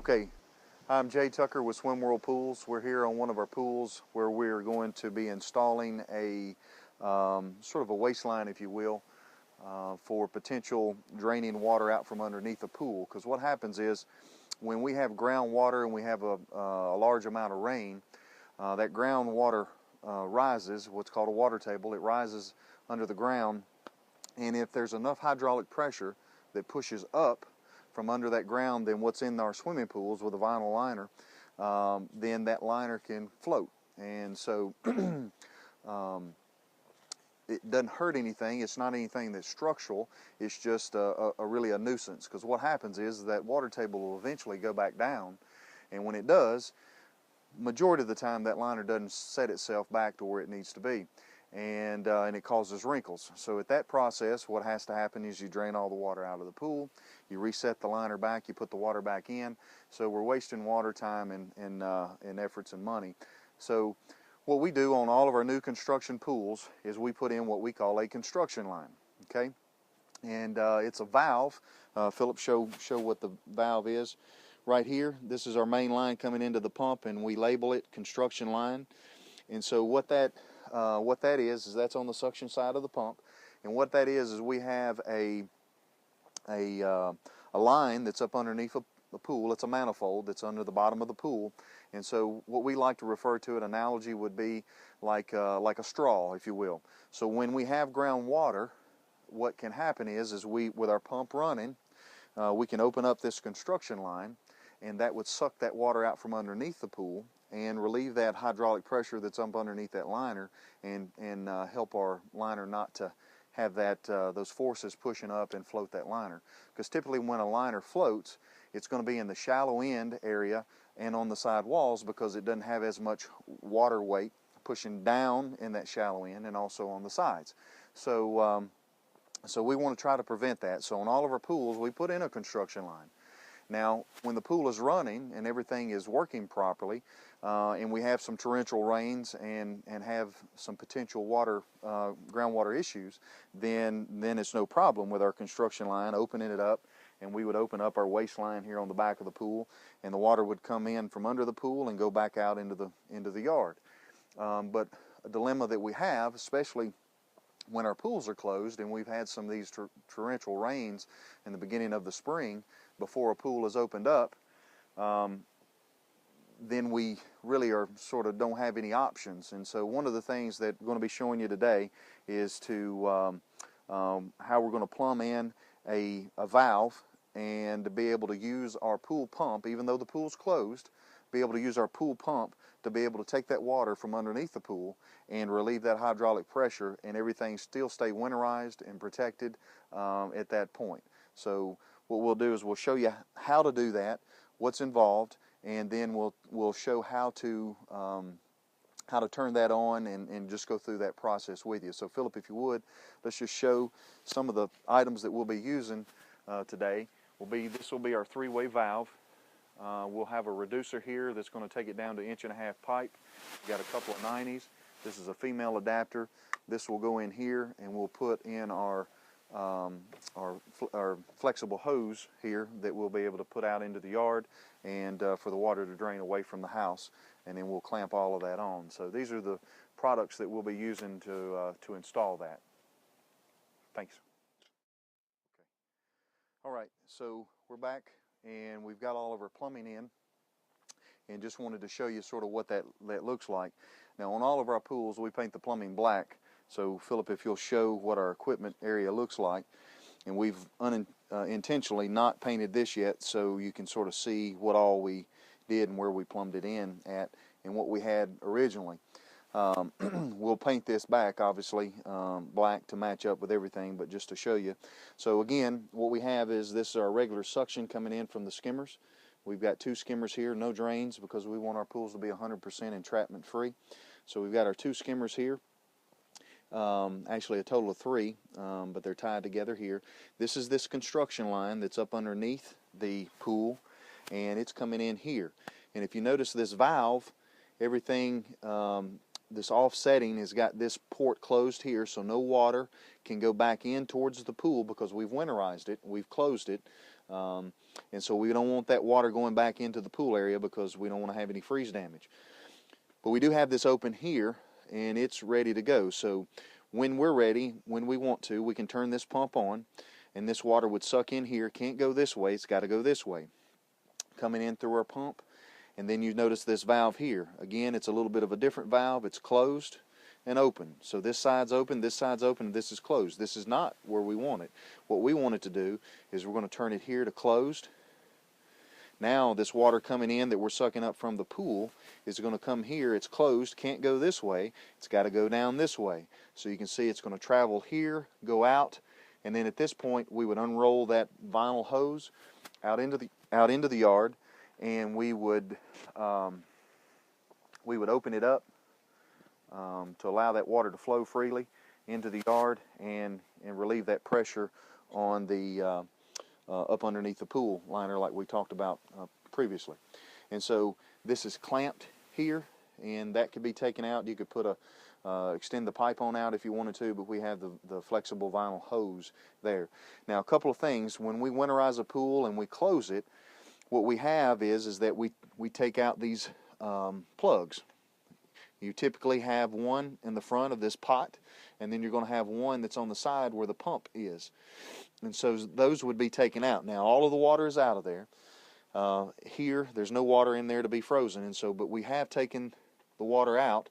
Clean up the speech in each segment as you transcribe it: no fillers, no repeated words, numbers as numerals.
Okay, I'm Jay Tucker with Swim World Pools. We're here on one of our pools where we're going to be installing a sort of a waistline, if you will, for potential draining water out from underneath the pool. Because what happens is when we have groundwater and we have a large amount of rain, that groundwater rises, what's called a water table. It rises under the ground, and if there's enough hydraulic pressure that pushes up from under that ground than what's in our swimming pools with a vinyl liner, then that liner can float. And so it doesn't hurt anything. It's not anything that's structural. It's just really a nuisance, because what happens is that water table will eventually go back down, and when it does, majority of the time that liner doesn't set itself back to where it needs to be, and it causes wrinkles. So at that process, what has to happen is you drain all the water out of the pool, you reset the liner back, you put the water back in. So we're wasting water, time, and efforts and money. So what we do on all of our new construction pools is we put in what we call a construction line. Okay, and it's a valve. Philip, show what the valve is. Right here, this is our main line coming into the pump, and we label it construction line. And so what that is that's on the suction side of the pump. And what that is we have a line that's up underneath the pool. It's a manifold that's under the bottom of the pool. And so what we like to refer to, an analogy would be like a straw, if you will. So when we have groundwater, what can happen is we, with our pump running, we can open up this construction line, and that would suck that water out from underneath the pool and relieve that hydraulic pressure that's up underneath that liner, and help our liner not to have that those forces pushing up and float that liner. Because typically when a liner floats, it's going to be in the shallow end area and on the side walls, because it doesn't have as much water weight pushing down in that shallow end and also on the sides. So so we want to try to prevent that. So on all of our pools, we put in a construction line. Now, when the pool is running and everything is working properly, and we have some torrential rains and have some potential water, groundwater issues, then it's no problem with our construction line, opening it up, and we would open up our waste line here on the back of the pool, and the water would come in from under the pool and go back out into the yard. But a dilemma that we have, especially when our pools are closed and we've had some of these torrential rains in the beginning of the spring before a pool is opened up, then we really don't have any options. And so one of the things that we're going to be showing you today is to how we're going to plumb in a valve, and to be able to use our pool pump, even though the pool's closed, be able to use our pool pump to be able to take that water from underneath the pool and relieve that hydraulic pressure, and everything still stay winterized and protected at that point. So what we'll do is we'll show you how to do that, what's involved, and then we'll show how to turn that on, and just go through that process with you. So Philip, if you would, let's just show some of the items that we'll be using today. This will be our three-way valve. We'll have a reducer here that's going to take it down to 1.5-inch pipe. We've got a couple of 90s. This is a female adapter. This will go in here, and we'll put in our flexible hose here that we'll be able to put out into the yard, and for the water to drain away from the house, and then we'll clamp all of that on. So these are the products that we'll be using to install that. Thanks. Okay. All right, so we're back, and we've got all of our plumbing in, and just wanted to show you sort of what that looks like. Now, on all of our pools, we paint the plumbing black. So Philip, if you'll show what our equipment area looks like. And we've intentionally not painted this yet, so you can sort of see what all we did and where we plumbed it in at, and what we had originally. We'll paint this back, obviously, black to match up with everything, but just to show you. So again, what we have is this is our regular suction coming in from the skimmers. We've got 2 skimmers here, no drains, because we want our pools to be 100% entrapment free. So we've got our 2 skimmers here. Actually a total of 3, but they're tied together here. This is this construction line that's up underneath the pool, and it's coming in here. And if you notice this valve, everything, this offsetting has got this port closed here, so no water can go back in towards the pool, because we've winterized it, we've closed it. And so we don't want that water going back into the pool area because we don't want to have any freeze damage. But we do have this open here, and it's ready to go. So when we're ready, when we want to, we can turn this pump on, and this water would suck in here. Can't go this way, it's got to go this way. Coming in through our pump, and then you notice this valve here. Again, it's a little bit of a different valve. It's closed and open. So this side's open, this side's open, and this is closed. This is not where we want it. What we want it to do is we're going to turn it here to closed. Now this water coming in that we're sucking up from the pool is going to come here. It's closed, can't go this way. It's got to go down this way. So you can see it's going to travel here, go out, and then at this point we would unroll that vinyl hose out into the yard, and we would open it up to allow that water to flow freely into the yard and relieve that pressure on the up underneath the pool liner like we talked about previously. And so this is clamped here, and that could be taken out. You could put extend the pipe on out if you wanted to, but we have the flexible vinyl hose there. Now, a couple of things. When we winterize a pool and we close it, what we have is that we take out these plugs. You typically have one in the front of this pot, and then you're going to have one that's on the side where the pump is. And so those would be taken out. Now, all of the water is out of there. Here, there's no water in there to be frozen, and so, but we have taken the water out,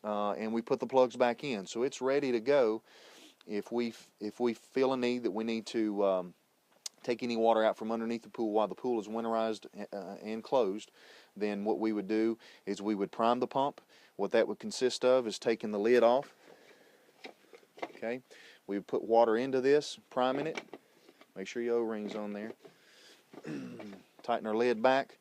and we put the plugs back in. So it's ready to go if we feel a need that we need to take any water out from underneath the pool while the pool is winterized and closed. Then what we would do is we would prime the pump. What that would consist of is taking the lid off. Okay, we would put water into this, priming it. Make sure your O-ring's on there. Tighten our lid back.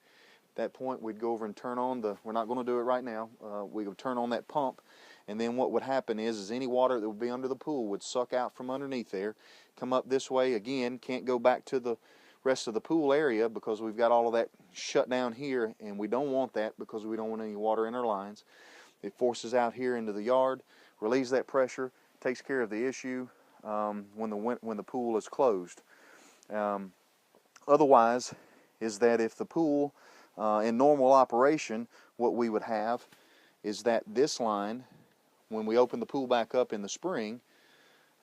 At that point, we'd go over and turn on we're not going to do it right now. We would turn on that pump, and then what would happen is any water that would be under the pool would suck out from underneath there, come up this way. Again, can't go back to the rest of the pool area because we've got all of that shut down here, and we don't want that because we don't want any water in our lines. It forces out here into the yard, relieves that pressure, takes care of the issue when the pool is closed. Otherwise, is that if the pool in normal operation, what we would have is that this line, when we open the pool back up in the spring,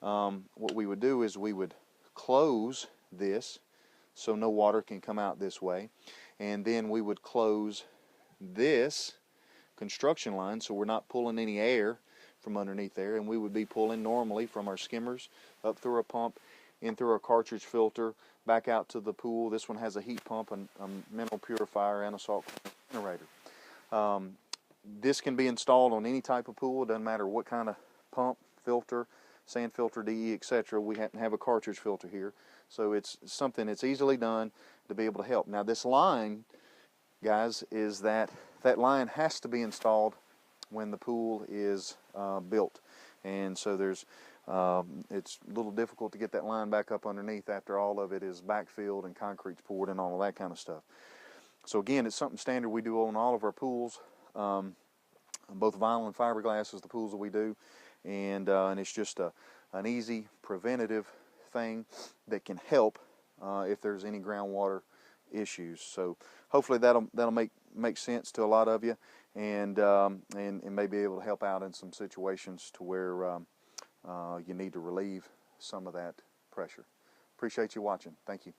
what we would do is we would close this so no water can come out this way, and then we would close this construction line so we're not pulling any air from underneath there, and we would be pulling normally from our skimmers up through a pump, in through a cartridge filter, back out to the pool. This one has a heat pump, and a mineral purifier, and a salt generator. This can be installed on any type of pool. It doesn't matter what kind of pump, filter, sand filter, DE, etc. We happen to have a cartridge filter here, so it's something that's easily done to be able to help. Now this line, guys, is that line has to be installed when the pool is built, and so it's a little difficult to get that line back up underneath after all of it is backfilled and concrete's poured and all of that kind of stuff. So again, it's something standard we do on all of our pools. Both vinyl and fiberglass is the pools that we do, and it's just an easy preventative thing that can help if there's any groundwater issues. So hopefully that'll make sense to a lot of you, and may be able to help out in some situations to where you need to relieve some of that pressure. Appreciate you watching. Thank you.